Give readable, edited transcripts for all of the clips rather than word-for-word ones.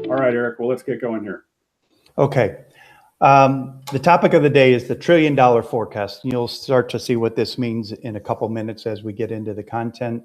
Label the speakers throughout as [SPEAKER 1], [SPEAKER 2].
[SPEAKER 1] All right, Erik, well, let's get going here.
[SPEAKER 2] Okay. The topic of the day is the $1 trillion forecast. You'll start to see what this means in a couple minutes as we get into the content.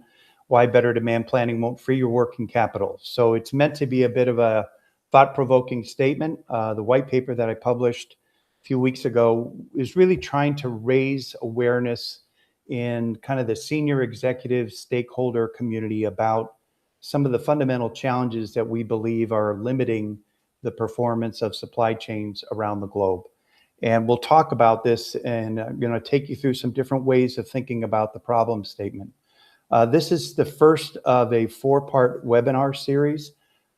[SPEAKER 2] Why better demand planning won't free your working capital. So it's meant to be a bit of a thought-provoking statement. The white paper that I published a few weeks ago is really trying to raise awareness in kind of the senior executive stakeholder community about some of the fundamental challenges that we believe are limiting the performance of supply chains around the globe. And we'll talk about this, and I'm going to take you through some different ways of thinking about the problem statement. This is the first of a 4-part webinar series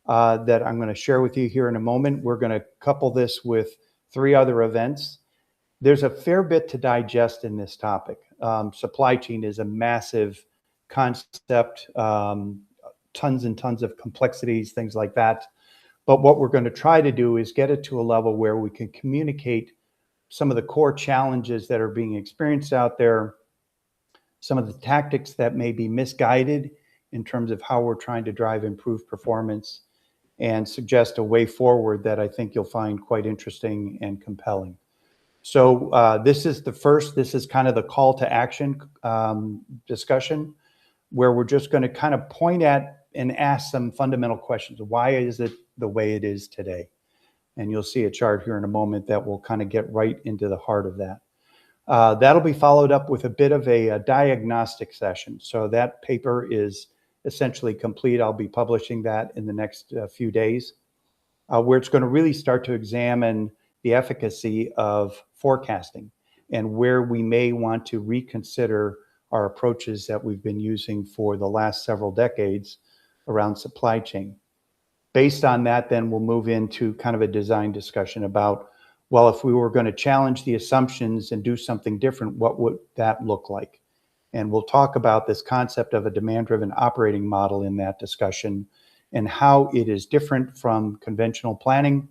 [SPEAKER 2] that I'm going to share with you here in a moment. We're going to couple this with 3 other events. There's a fair bit to digest in this topic. Supply chain is a massive concept, tons and tons of complexities, things like that. But what we're going to try to do is get it to a level where we can communicate some of the core challenges that are being experienced out there, some of the tactics that may be misguided in terms of how we're trying to drive improved performance, and suggest a way forward that I think you'll find quite interesting and compelling. So this is the first, this is kind of the call to action discussion, where we're just going to kind of point at and ask some fundamental questions. Why is it the way it is today? And you'll see a chart here in a moment that will kind of get right into the heart of that. That'll be followed up with a bit of a diagnostic session. So that paper is essentially complete. I'll be publishing that in the next few days, where it's going to really start to examine the efficacy of forecasting and where we may want to reconsider our approaches that we've been using for the last several decades around supply chain. Based on that, then we'll move into kind of a design discussion about, well, if we were going to challenge the assumptions and do something different, what would that look like? And we'll talk about this concept of a demand-driven operating model in that discussion and how it is different from conventional planning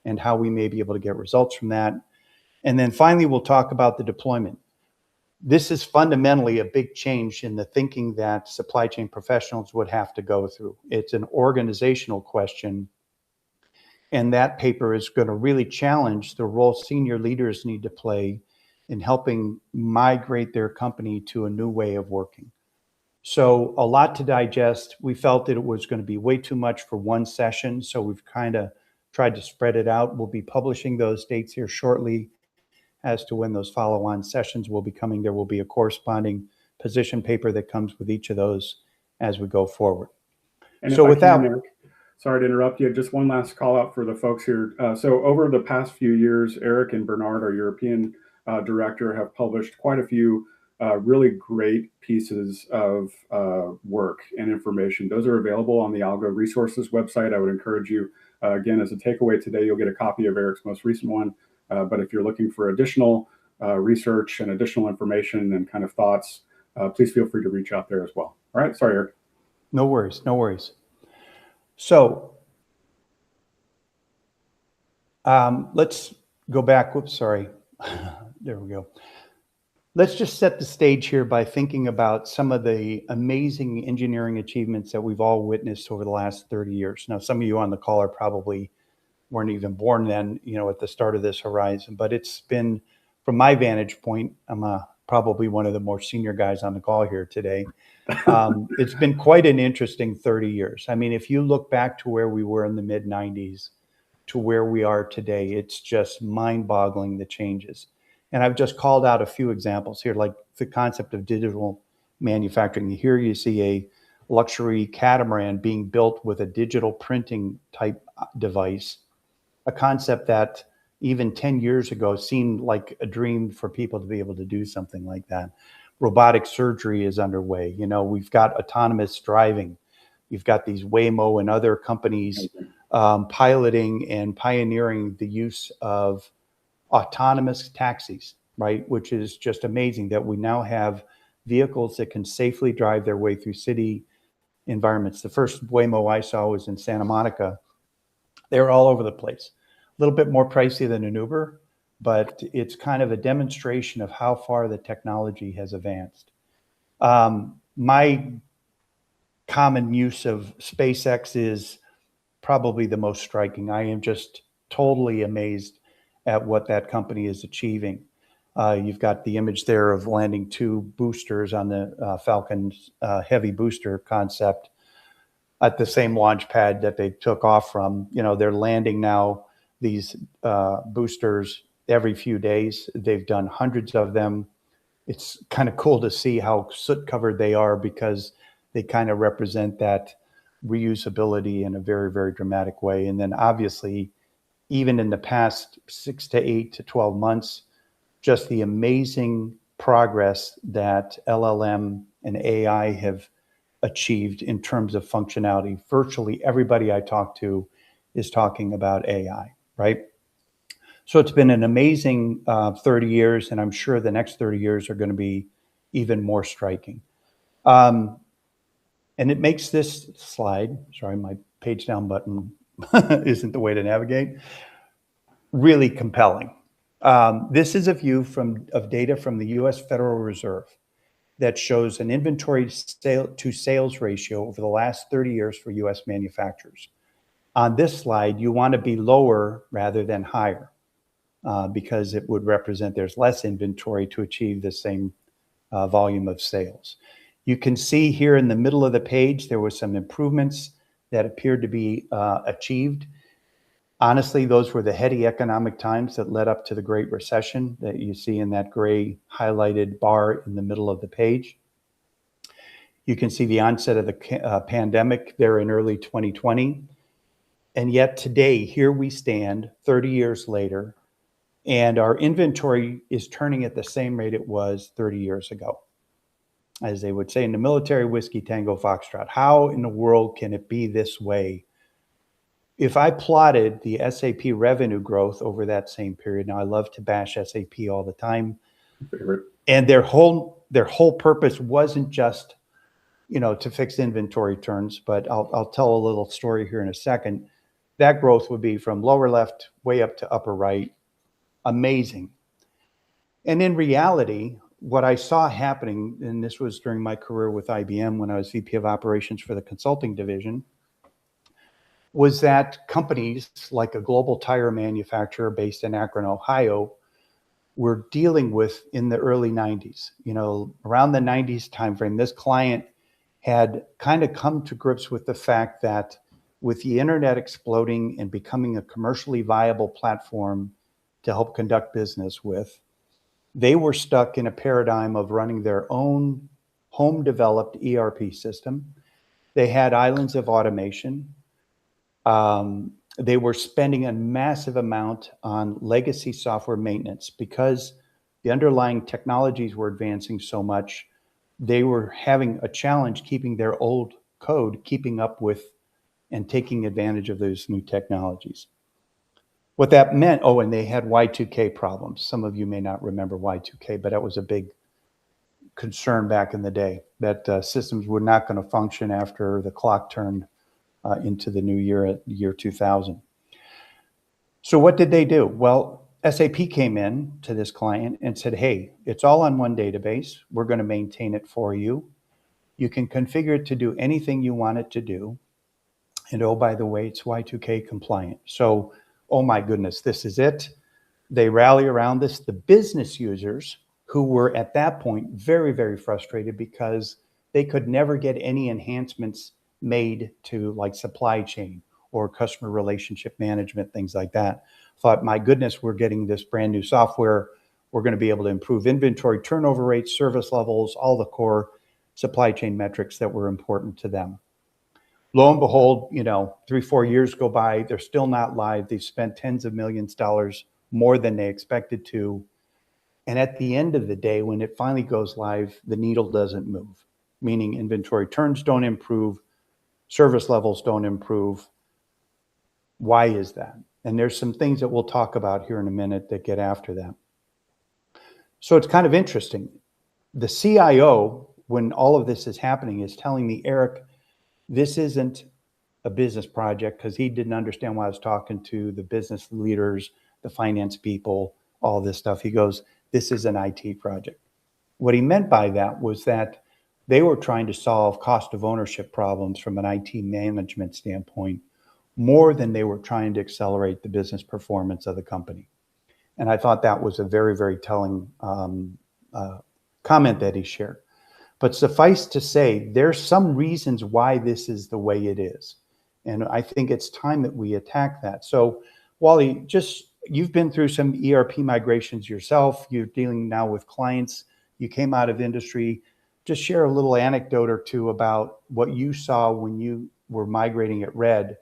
[SPEAKER 2] and how we may be able to get results from that. And then finally, we'll talk about the deployment. This is fundamentally a big change in the thinking that supply chain professionals would have to go through. It's an organizational question. And that paper is going to really challenge the role senior leaders need to play in helping migrate their company to a new way of working. So a lot to digest. We felt that it was going to be way too much for one session, so we've kind of tried to spread it out. We'll be publishing those dates here shortly as to when those follow-on sessions will be coming. There will be a corresponding position paper that comes with each of those as we go forward.
[SPEAKER 1] And so with that, Erik, sorry to interrupt you. Just one last call out for the folks here. So over the past few years, Erik and Bernard, our European director, have published quite a few really great pieces of work and information. Those are available on the Algo Resources website. I would encourage you, again, as a takeaway today, you'll get a copy of Erik's most recent one. But if you're looking for additional research and additional information and kind of thoughts, please feel free to reach out there as well. All right. Sorry, Erik.
[SPEAKER 2] No worries. No worries. So let's go back. Whoops, sorry. There we go. Let's just set the stage here by thinking about some of the amazing engineering achievements that we've all witnessed over the last 30 years. Now, some of you on the call are probably weren't even born then, at the start of this horizon, but it's been, from my vantage point, I'm probably one of the more senior guys on the call here today. It's been quite an interesting 30 years. I mean, if you look back to where we were in the mid 90s to where we are today, it's just mind-boggling, the changes. And I've just called out a few examples here, like the concept of digital manufacturing. Here you see a luxury catamaran being built with a digital printing type device, a concept that even 10 years ago seemed like a dream for people to be able to do something like that. Robotic surgery is underway. We've got autonomous driving. You've got these Waymo and other companies piloting and pioneering the use of autonomous taxis, right? Which is just amazing that we now have vehicles that can safely drive their way through city environments. The first Waymo I saw was in Santa Monica. They're all over the place. A little bit more pricey than an Uber, but it's kind of a demonstration of how far the technology has advanced. My common use of SpaceX is probably the most striking. I am just totally amazed at what that company is achieving. You've got the image there of landing 2 boosters on the Falcon's heavy booster concept at the same launch pad that they took off from. You know, they're landing now these boosters every few days. They've done hundreds of them. It's kind of cool to see how soot covered they are, because they kind of represent that reusability in a very, very dramatic way. And then obviously, even in the past 6 to 8 to 12 months, just the amazing progress that LLM and AI have achieved in terms of functionality. Virtually everybody I talk to is talking about AI, right? So it's been an amazing 30 years, and I'm sure the next 30 years are going to be even more striking. And it makes this slide, sorry, my page down button isn't the way to navigate, really compelling. This is a view of data from the US Federal Reserve that shows an inventory to sales ratio over the last 30 years for US manufacturers. On this slide, you want to be lower rather than higher, because it would represent there's less inventory to achieve the same volume of sales. You can see here in the middle of the page, there were some improvements that appeared to be achieved. Honestly, those were the heady economic times that led up to the Great Recession that you see in that gray highlighted bar in the middle of the page. You can see the onset of the pandemic there in early 2020. And yet today, here we stand 30 years later, and our inventory is turning at the same rate it was 30 years ago. As they would say in the military, whiskey, tango, foxtrot. How in the world can it be this way? If I plotted the SAP revenue growth over that same period, now I love to bash SAP all the time, and their whole purpose wasn't just, you know, to fix inventory turns, but I'll tell a little story here in a second. That growth would be from lower left way up to upper right. Amazing. And in reality, what I saw happening, and this was during my career with IBM when I was VP of operations for the consulting division, was that companies like a global tire manufacturer based in Akron, Ohio, were dealing with in the early 90s. You know, around the 90s timeframe, this client had kind of come to grips with the fact that with the internet exploding and becoming a commercially viable platform to help conduct business with, they were stuck in a paradigm of running their own home-developed ERP system. They had islands of automation. They were spending a massive amount on legacy software maintenance because the underlying technologies were advancing so much. They were having a challenge keeping their old code, keeping up with and taking advantage of those new technologies. What that meant, oh, and they had Y2K problems. Some of you may not remember Y2K, but that was a big concern back in the day, that systems were not going to function after the clock turned into the new year, year 2000. So what did they do? Well, SAP came in to this client and said, hey, it's all on one database. We're going to maintain it for you. You can configure it to do anything you want it to do. And oh, by the way, it's Y2K compliant. So, oh my goodness, this is it. They rally around this. The business users, who were at that point very, very frustrated because they could never get any enhancements made to like supply chain or customer relationship management, things like that, thought, my goodness, we're getting this brand new software. We're going to be able to improve inventory turnover rates, service levels, all the core supply chain metrics that were important to them. Lo and behold, 3-4 years go by. They're still not live. They've spent tens of millions of dollars more than they expected to. And at the end of the day, when it finally goes live, the needle doesn't move, meaning inventory turns don't improve, service levels don't improve. Why is that? And there's some things that we'll talk about here in a minute that get after that. So it's kind of interesting. The CIO, when all of this is happening, is telling me, Erik, this isn't a business project, because he didn't understand why I was talking to the business leaders, the finance people, all this stuff. He goes, this is an IT project. What he meant by that was that They were trying to solve cost of ownership problems from an IT management standpoint more than they were trying to accelerate the business performance of the company. And I thought that was a very, very telling comment that he shared. But suffice to say, there's some reasons why this is the way it is. And I think it's time that we attack that. So, Wally, you've been through some ERP migrations yourself. You're dealing now with clients. You came out of industry. Just share a little anecdote or two about what you saw when you were migrating at Red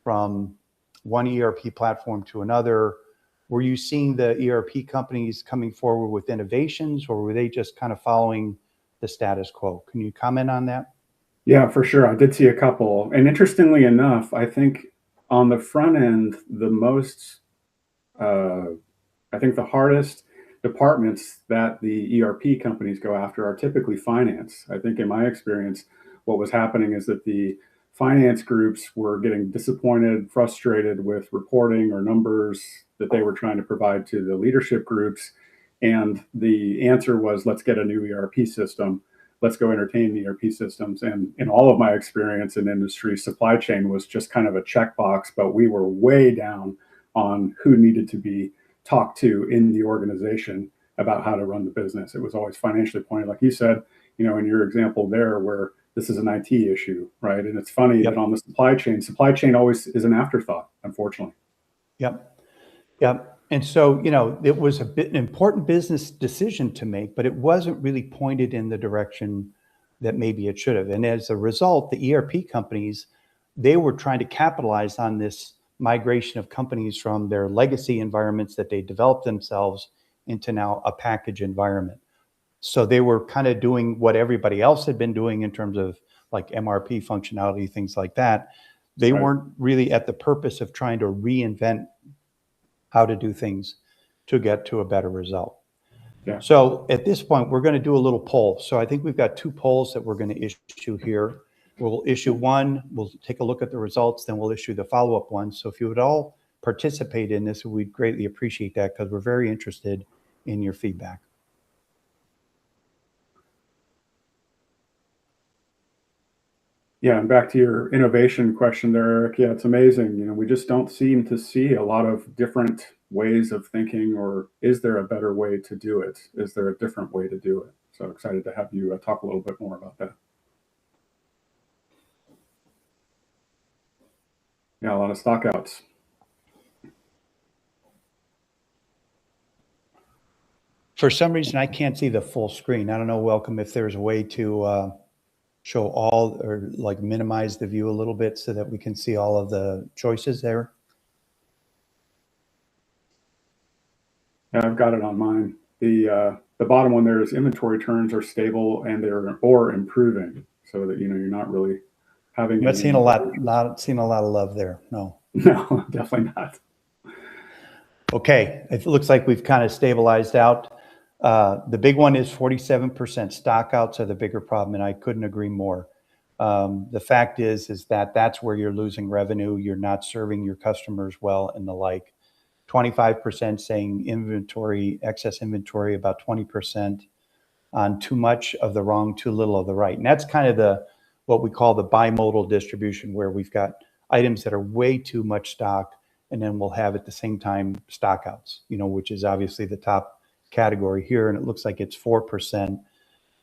[SPEAKER 2] from one ERP platform to another. Were you seeing the ERP companies coming forward with innovations, or were they just kind of following the status quo? Can you comment on that?
[SPEAKER 1] Yeah, for sure. I did see a couple. And interestingly enough, I think on the front end, I think the hardest departments that the ERP companies go after are typically finance. I think in my experience, what was happening is that the finance groups were getting disappointed, frustrated with reporting or numbers that they were trying to provide to the leadership groups. And the answer was, let's get a new ERP system. Let's go entertain the ERP systems. And in all of my experience in industry, supply chain was just kind of a checkbox, but we were way down on who needed to be talked to in the organization about how to run the business. It was always financially pointed, like you said, in your example there, where this is an IT issue, right? And it's funny that on the supply chain always is an afterthought, unfortunately.
[SPEAKER 2] Yep. And so, it was an important business decision to make, but it wasn't really pointed in the direction that maybe it should have. And as a result, the ERP companies, they were trying to capitalize on this migration of companies from their legacy environments that they developed themselves into now a package environment. So they were kind of doing what everybody else had been doing in terms of like MRP functionality, things like that. They weren't really at the purpose of trying to reinvent how to do things to get to a better result.
[SPEAKER 1] Yeah.
[SPEAKER 2] So at this point, we're going to do a little poll. So I think we've got 2 polls that we're going to issue here. We'll issue one, we'll take a look at the results, then we'll issue the follow-up one. So if you would all participate in this, we'd greatly appreciate that, because we're very interested in your feedback.
[SPEAKER 1] Yeah, and back to your innovation question there, Eric. Yeah, it's amazing. We just don't seem to see a lot of different ways of thinking, or is there a better way to do it? Is there a different way to do it? So excited to have you talk a little bit more about that. Yeah, a lot of stockouts.
[SPEAKER 2] For some reason, I can't see the full screen. I don't know, Welcome, if there's a way to show all, or like minimize the view a little bit so that we can see all of the choices there.
[SPEAKER 1] Yeah, I've got it on mine. The bottom one there is inventory turns are stable and or improving, so that you're not really having.
[SPEAKER 2] I'm not seeing a lot of love there. No.
[SPEAKER 1] No, definitely not.
[SPEAKER 2] Okay, it looks like we've kind of stabilized out. The big one is 47% stockouts are the bigger problem, and I couldn't agree more. The fact is that that's where you're losing revenue. You're not serving your customers well, and the like. 25% saying inventory, excess inventory, about 20% on too much of the wrong, too little of the right. And that's kind of what we call the bimodal distribution, where we've got items that are way too much stock, and then we'll have at the same time stockouts, which is obviously the top category here. And it looks like it's 4%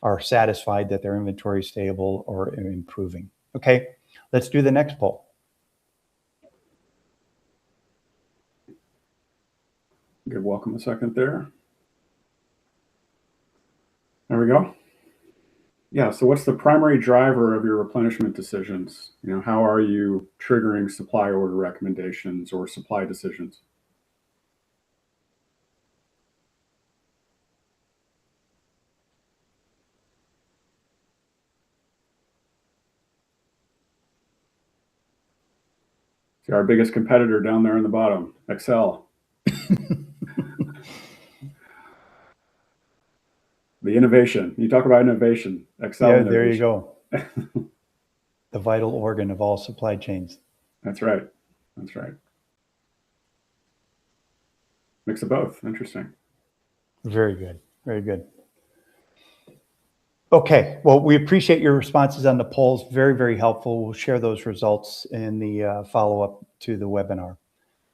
[SPEAKER 2] are satisfied that their inventory is stable or improving. Okay, let's do the next poll.
[SPEAKER 1] Give Welcome a second there. There we go. Yeah, so what's the primary driver of your replenishment decisions? How are you triggering supply order recommendations or supply decisions? See our biggest competitor down there in the bottom, Excel. The innovation. You talk about innovation. Excel.
[SPEAKER 2] Yeah,
[SPEAKER 1] innovation.
[SPEAKER 2] There you go. The vital organ of all supply chains.
[SPEAKER 1] That's right. That's right. Mix of both. Interesting.
[SPEAKER 2] Very good. Very good. Okay, well, we appreciate your responses on the polls. Very, very helpful. We'll share those results in the follow-up to the webinar.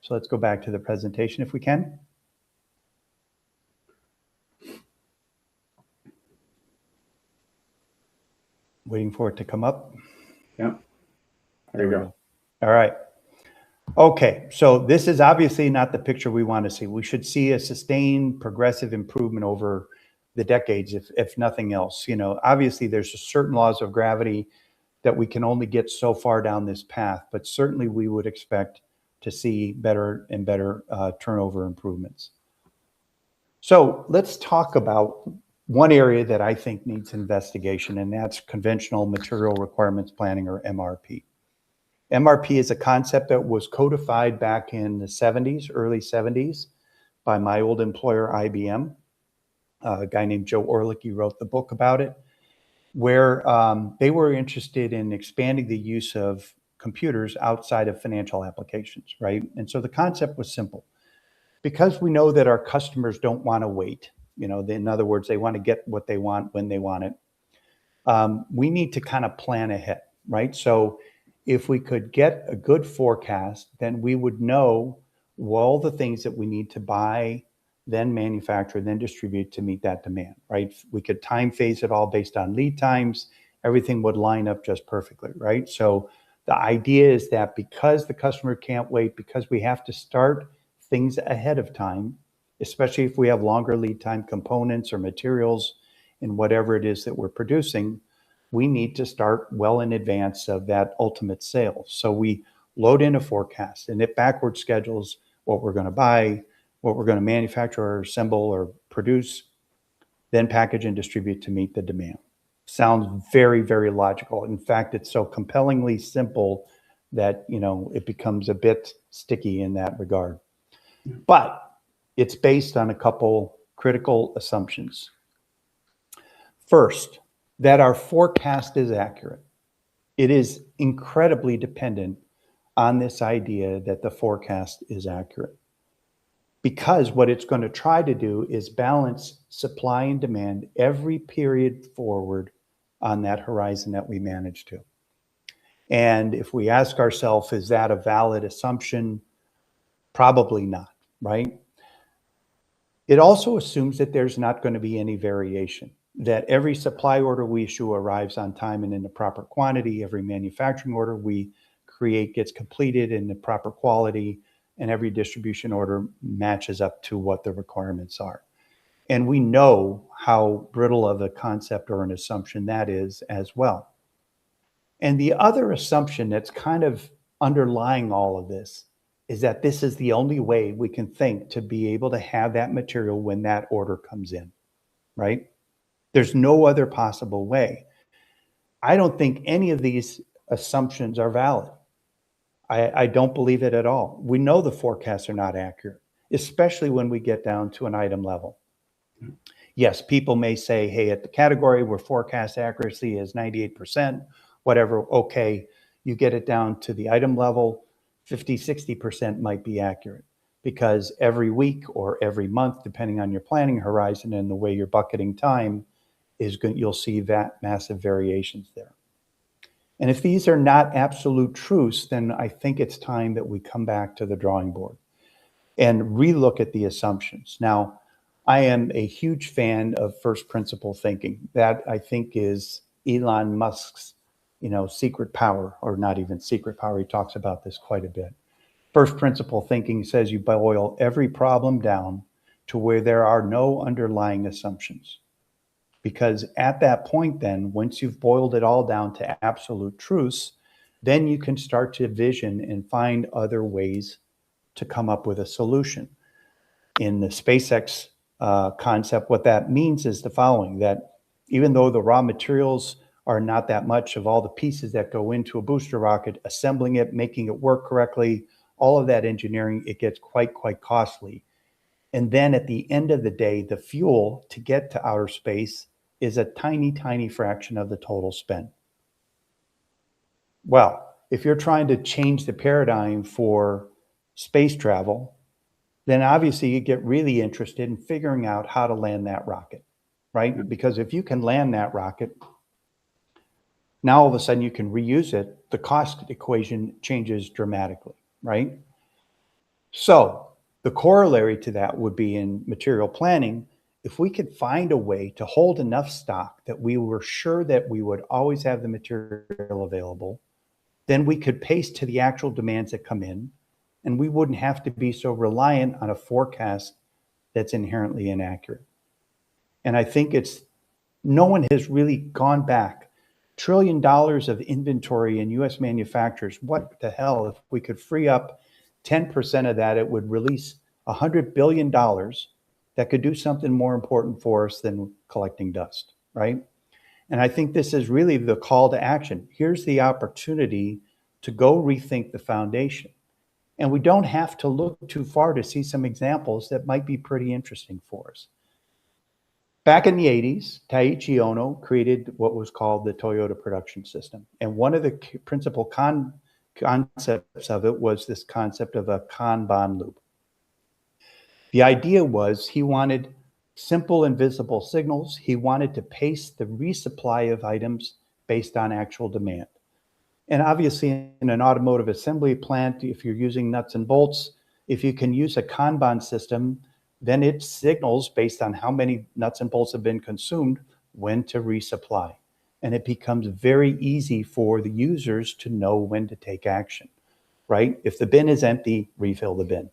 [SPEAKER 2] So let's go back to the presentation if we can. Waiting for it to come up.
[SPEAKER 1] Yeah, there you go.
[SPEAKER 2] All right. Okay, so this is obviously not the picture we want to see. We should see a sustained progressive improvement over the decades, if nothing else. You know, obviously there's certain laws of gravity that we can only get so far down this path, but certainly we would expect to see better and better turnover improvements. So let's talk about one area that I think needs investigation, and that's conventional material requirements planning, or MRP. MRP is a concept that was codified back in the 70s, early 70s, by my old employer, IBM. A guy named Joe Orlicki wrote the book about it, where they were interested in expanding the use of computers outside of financial applications, right? And so the concept was simple. Because we know that our customers don't want to wait, you know, in other words, they want to get what they want when they want it, we need to kind of plan ahead, right? So if we could get a good forecast, then we would know all the things that we need to buy, then manufacture, then distribute to meet that demand, right? We could time phase it all based on lead times. Everything would line up just perfectly, right? So the idea is that because the customer can't wait, because we have to start things ahead of time, especially if we have longer lead time components or materials in whatever it is that we're producing, we need to start well in advance of that ultimate sale. So we load in a forecast, and it backward schedules what we're going to buy, what we're going to manufacture or assemble or produce, then package and distribute to meet the demand. Sounds very, very logical. In fact, it's so compellingly simple that, you know, it becomes a bit sticky in that regard. But it's based on a couple critical assumptions. First, that our forecast is accurate. It is incredibly dependent on this idea that the forecast is accurate, because what it's going to try to do is balance supply and demand every period forward on that horizon that we manage to. And if we ask ourselves, is that a valid assumption? Probably not, right? It also assumes that there's not going to be any variation, that every supply order we issue arrives on time and in the proper quantity, every manufacturing order we create gets completed in the proper quality, and every distribution order matches up to what the requirements are. And we know how brittle of a concept or an assumption that is as well. And the other assumption that's kind of underlying all of this is that this is the only way we can think to be able to have that material when that order comes in, right? There's no other possible way. I don't think any of these assumptions are valid. I don't believe it at all. We know the forecasts are not accurate, especially when we get down to an item level. Yes, people may say, hey, at the category where forecast accuracy is 98%, whatever, okay, you get it down to the item level, 50, 60% might be accurate, because every week or every month, depending on your planning horizon and the way you're bucketing time, you'll see that massive variations there. And if these are not absolute truths, then I think it's time that we come back to the drawing board and relook at the assumptions. Now, I am a huge fan of first principle thinking. That, I think, is Elon Musk's, secret power, or not even secret power. He talks about this quite a bit. First principle thinking says you boil every problem down to where there are no underlying assumptions. Because at that point, then, once you've boiled it all down to absolute truths, then you can start to vision and find other ways to come up with a solution. In the SpaceX concept, what that means is the following, that even though the raw materials are not that much of all the pieces that go into a booster rocket, assembling it, making it work correctly, all of that engineering, it gets quite costly. And then at the end of the day, the fuel to get to outer space is a tiny fraction of the total spend. Well, if you're trying to change the paradigm for space travel, then obviously you get really interested in figuring out how to land that rocket. right? Because if you can land that rocket, now all of a sudden you can reuse it. The cost equation changes dramatically, right? So the corollary to that would be in material planning. If we could find a way to hold enough stock that we were sure that we would always have the material available, then we could pace to the actual demands that come in, and we wouldn't have to be so reliant on a forecast that's inherently inaccurate. And I think no one has really gone back. $1 trillion of inventory in US manufacturers. What the hell? If we could free up 10% of that, it would release $100 billion that could do something more important for us than collecting dust, right? And I think this is really the call to action. Here's the opportunity to go rethink the foundation. And we don't have to look too far to see some examples that might be pretty interesting for us. Back in the 80s, Taiichi Ono created what was called the Toyota production system. And one of the principal concepts of it was this concept of a Kanban loop. The idea was he wanted simple and visible signals. He wanted to pace the resupply of items based on actual demand. And obviously in an automotive assembly plant, if you're using nuts and bolts, if you can use a Kanban system, then it signals based on how many nuts and bolts have been consumed when to resupply. And it becomes very easy for the users to know when to take action, right? If the bin is empty, refill the bin.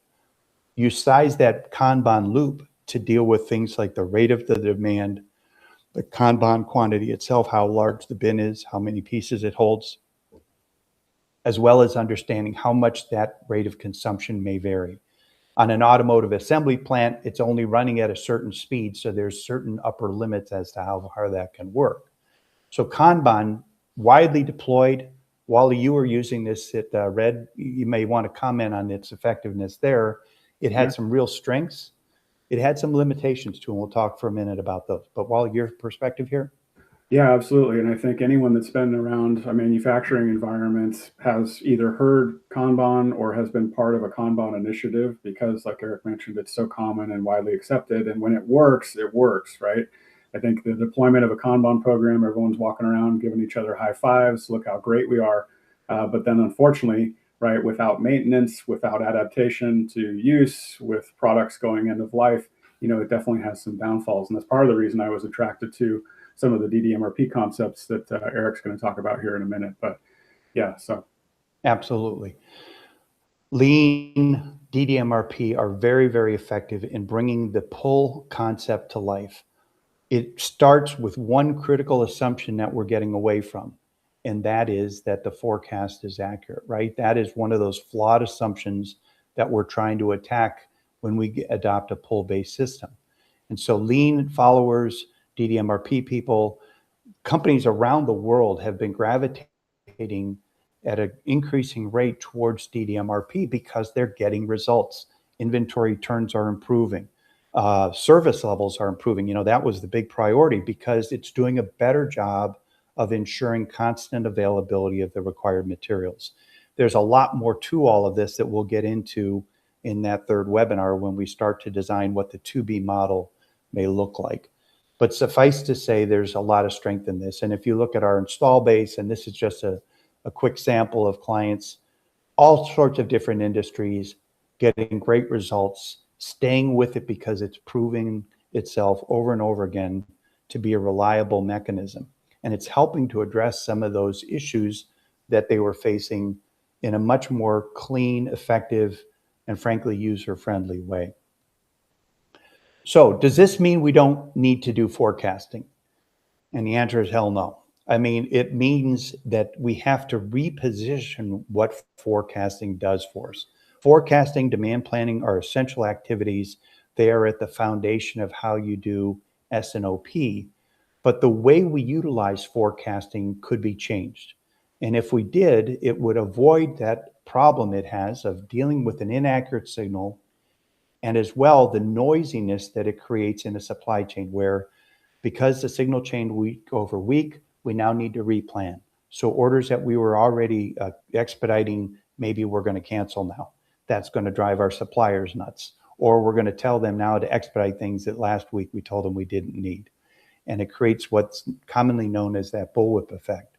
[SPEAKER 2] You size that Kanban loop to deal with things like the rate of the demand, the Kanban quantity itself, how large the bin is, how many pieces it holds, as well as understanding how much that rate of consumption may vary. On an automotive assembly plant, it's only running at a certain speed, so there's certain upper limits as to how hard that can work. So Kanban, widely deployed. Wally, you were using this at Red. You may want to comment on its effectiveness there. It had some real strengths. It had some limitations too, and we'll talk for a minute about those. But Wally, your perspective here?
[SPEAKER 1] Yeah, absolutely. And I think anyone that's been around a manufacturing environment has either heard Kanban or has been part of a Kanban initiative because, like Erik mentioned, it's so common and widely accepted. And when it works, right? I think the deployment of a Kanban program, everyone's walking around giving each other high fives, look how great we are. But then unfortunately, right, without maintenance, without adaptation to use, with products going end of life, it definitely has some downfalls. And that's part of the reason I was attracted to some of the DDMRP concepts that Erik's going to talk about here in a minute. But yeah, so.
[SPEAKER 2] Absolutely. Lean, DDMRP are very, very effective in bringing the pull concept to life. It starts with one critical assumption that we're getting away from, and that is that the forecast is accurate, right? That is one of those flawed assumptions that we're trying to attack when we adopt a pull-based system. And so lean followers, DDMRP people, companies around the world have been gravitating at an increasing rate towards DDMRP because they're getting results. Inventory turns are improving. Service levels are improving. That was the big priority because it's doing a better job of ensuring constant availability of the required materials. There's a lot more to all of this that we'll get into in that third webinar when we start to design what the 2B model may look like. But suffice to say, there's a lot of strength in this. And if you look at our install base, and this is just a quick sample of clients, all sorts of different industries, getting great results, staying with it because it's proving itself over and over again to be a reliable mechanism. And it's helping to address some of those issues that they were facing in a much more clean, effective, and frankly, user-friendly way. So does this mean we don't need to do forecasting? And the answer is hell no. I mean, it means that we have to reposition what forecasting does for us. Forecasting, demand planning are essential activities. They are at the foundation of how you do S&OP. But the way we utilize forecasting could be changed. And if we did, it would avoid that problem it has of dealing with an inaccurate signal, and as well the noisiness that it creates in a supply chain where, because the signal changed week over week, we now need to replan. So orders that we were already expediting, maybe we're going to cancel now. That's going to drive our suppliers nuts. Or we're going to tell them now to expedite things that last week we told them we didn't need. and it creates what's commonly known as that bullwhip effect.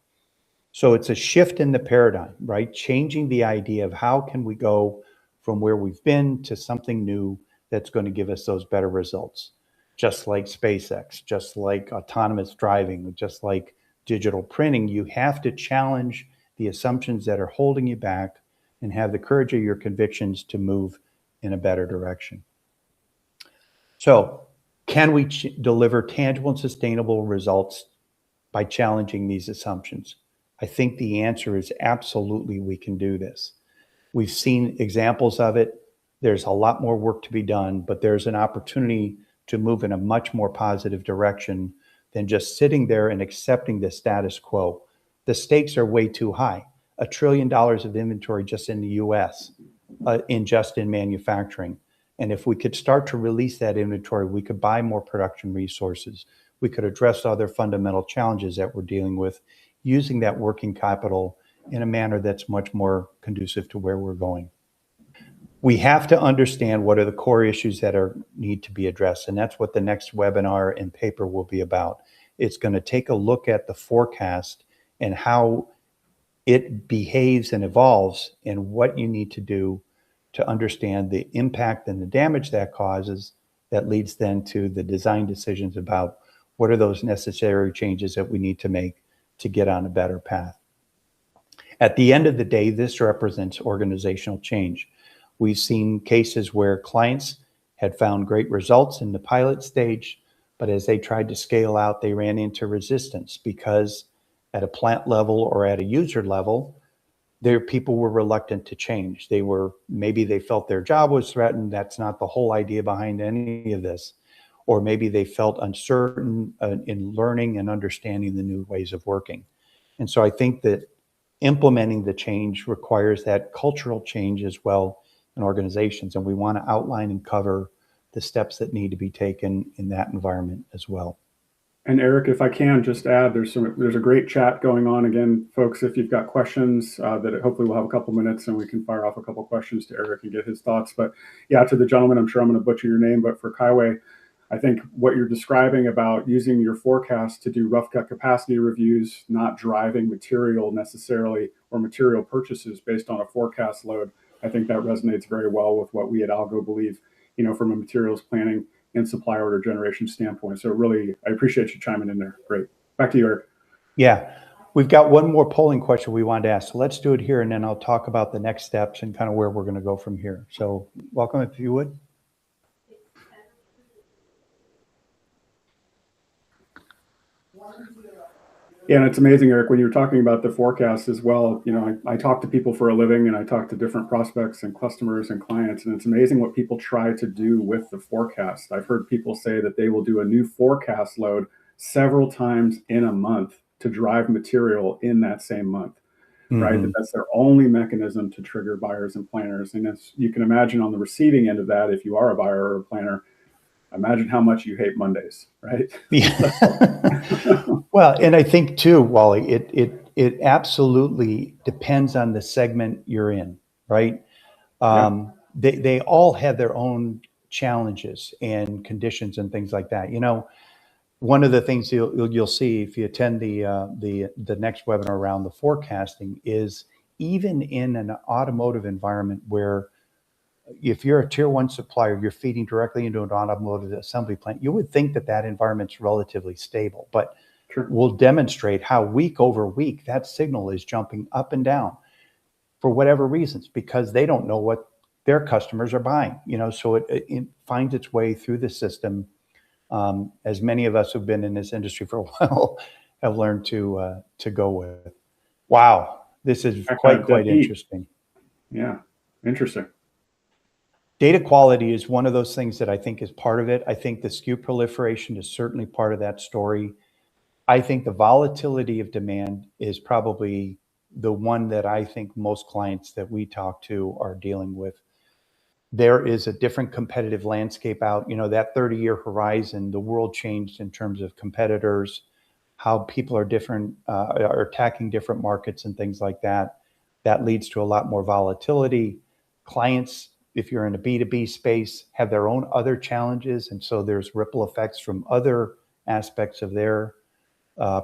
[SPEAKER 2] So it's a shift in the paradigm, right? Changing the idea of how can we go from where we've been to something new that's going to give us those better results. Just like SpaceX, just like autonomous driving, just like digital printing, you have to challenge the assumptions that are holding you back and have the courage of your convictions to move in a better direction. So, can we deliver tangible and sustainable results by challenging these assumptions? I think the answer is absolutely we can do this. We've seen examples of it. There's a lot more work to be done, but there's an opportunity to move in a much more positive direction than just sitting there and accepting the status quo. The stakes are way too high. $1 trillion of inventory just in the US, in manufacturing. And if we could start to release that inventory, we could buy more production resources. We could address other fundamental challenges that we're dealing with using that working capital in a manner that's much more conducive to where we're going. We have to understand what are the core issues that need to be addressed. And that's what the next webinar and paper will be about. It's going to take a look at the forecast and how it behaves and evolves and what you need to do to understand the impact and the damage that causes, that leads then to the design decisions about what are those necessary changes that we need to make to get on a better path. At the end of the day, this represents organizational change. We've seen cases where clients had found great results in the pilot stage, but as they tried to scale out, they ran into resistance because at a plant level or at a user level, their people were reluctant to change. Maybe they felt their job was threatened. That's not the whole idea behind any of this. Or maybe they felt uncertain in learning and understanding the new ways of working. And so I think that implementing the change requires that cultural change as well in organizations. And we want to outline and cover the steps that need to be taken in that environment as well.
[SPEAKER 1] And Erik, if I can just add, there's a great chat going on. Again, folks, if you've got questions, that hopefully we'll have a couple minutes and we can fire off a couple questions to Erik and get his thoughts. But yeah, to the gentleman, I'm sure I'm going to butcher your name, but for Kaiway, I think what you're describing about using your forecast to do rough cut capacity reviews, not driving material necessarily or material purchases based on a forecast load, I think that resonates very well with what we at Algo believe, from a materials planning and supply order generation standpoint. So really, I appreciate you chiming in there. Great. Back to you, Erik.
[SPEAKER 2] Yeah, we've got one more polling question we wanted to ask. So let's do it here, and then I'll talk about the next steps and kind of where we're going to go from here. So welcome, if you would.
[SPEAKER 1] Yeah, and it's amazing, Erik, when you're talking about the forecast as well. I talk to people for a living and I talk to different prospects and customers and clients, and it's amazing what people try to do with the forecast. I've heard people say that they will do a new forecast load several times in a month to drive material in that same month, right? That's their only mechanism to trigger buyers and planners. And as you can imagine on the receiving end of that, if you are a buyer or a planner, imagine how much you hate Mondays, right?
[SPEAKER 2] Yeah. Well, and I think too, Wally, it absolutely depends on the segment you're in, right? They all have their own challenges and conditions and things like that. One of the things you'll see if you attend the next webinar around the forecasting is even in an automotive environment where if you're a tier one supplier, you're feeding directly into an automotive assembly plant, you would think that environment's relatively stable, but we'll demonstrate how week over week that signal is jumping up and down for whatever reasons, because they don't know what their customers are buying, so it finds its way through the system. As many of us who've been in this industry for a while have learned to go with. Wow, this is quite interesting.
[SPEAKER 1] Yeah, interesting.
[SPEAKER 2] Data quality is one of those things that I think is part of it. I think the SKU proliferation is certainly part of that story. I think the volatility of demand is probably the one that I think most clients that we talk to are dealing with. There is a different competitive landscape out, that 30-year horizon, the world changed in terms of competitors, how people are attacking different markets and things like that. That leads to a lot more volatility. Clients, if you're in a B2B space, have their own other challenges. And so there's ripple effects from other aspects of their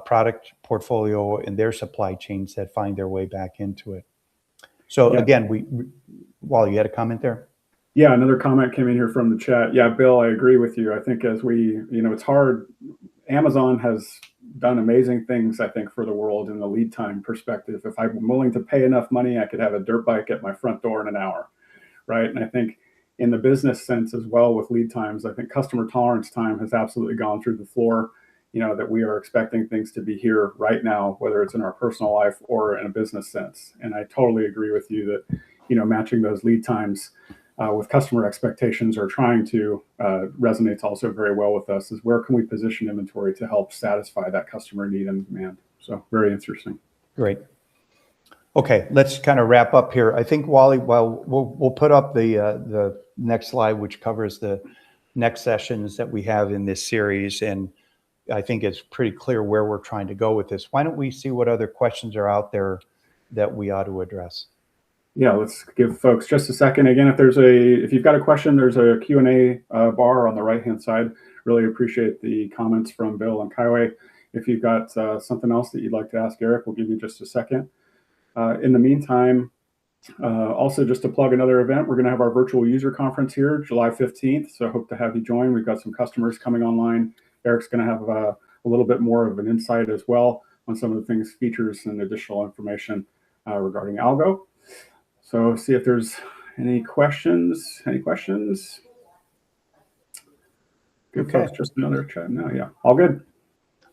[SPEAKER 2] product portfolio and their supply chains that find their way back into it. So again, Wally, you had a comment there?
[SPEAKER 1] Yeah, another comment came in here from the chat. Yeah, Bill, I agree with you. I think as we, it's hard. Amazon has done amazing things, I think, for the world in the lead time perspective. If I'm willing to pay enough money, I could have a dirt bike at my front door in an hour, right? And I think in the business sense as well with lead times, I think customer tolerance time has absolutely gone through the floor, that we are expecting things to be here right now, whether it's in our personal life or in a business sense. And I totally agree with you that, matching those lead times with customer expectations or trying to resonates also very well with us is where can we position inventory to help satisfy that customer need and demand. So very interesting.
[SPEAKER 2] Great. Okay, let's kind of wrap up here. I think, Wally, well, we'll put up the next slide, which covers the next sessions that we have in this series. And I think it's pretty clear where we're trying to go with this. Why don't we see what other questions are out there that we ought to address?
[SPEAKER 1] Yeah, let's give folks just a second. Again, if you've got a question, there's a Q&A bar on the right-hand side. Really appreciate the comments from Bill and Kaiwei. If you've got something else that you'd like to ask Erik, we'll give you just a second. In the meantime, also just to plug another event, we're going to have our virtual user conference here, July 15th. So I hope to have you join. We've got some customers coming online. Erik's going to have a little bit more of an insight as well on some of the things, features, and additional information regarding Algo. So see if there's any questions. Any questions? Good,
[SPEAKER 2] okay.
[SPEAKER 1] Folks, just another chat now. Yeah, all good.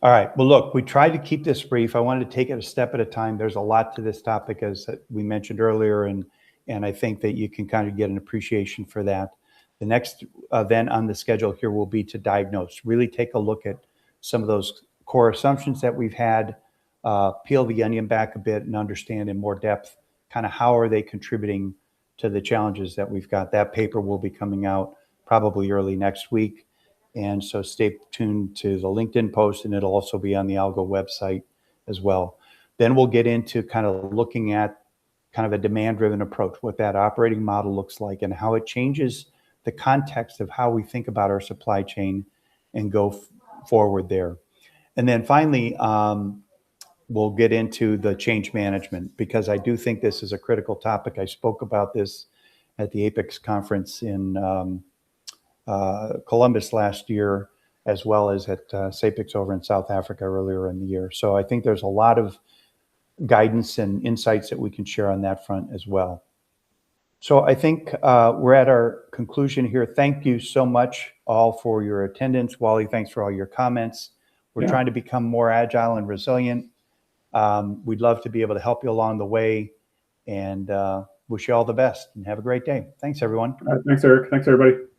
[SPEAKER 2] All right. Well, look, we tried to keep this brief. I wanted to take it a step at a time. There's a lot to this topic, as we mentioned earlier, and I think that you can kind of get an appreciation for that. The next event on the schedule here will be to diagnose, really take a look at some of those core assumptions that we've had, peel the onion back a bit and understand in more depth kind of how are they contributing to the challenges that we've got. That paper will be coming out probably early next week. And so stay tuned to the LinkedIn post, and it'll also be on the Algo website as well. Then we'll get into kind of looking at kind of a demand-driven approach, what that operating model looks like and how it changes the context of how we think about our supply chain and go forward there. And then finally, we'll get into the change management, because I do think this is a critical topic. I spoke about this at the Apex conference in Columbus last year, as well as at SAPEX over in South Africa earlier in the year. So I think there's a lot of guidance and insights that we can share on that front as well. So I think we're at our conclusion here. Thank you so much all for your attendance. Wally, thanks for all your comments. We're trying to become more agile and resilient. We'd love to be able to help you along the way, and wish you all the best and have a great day. Thanks, everyone.
[SPEAKER 1] Thanks, Erik. Thanks, everybody.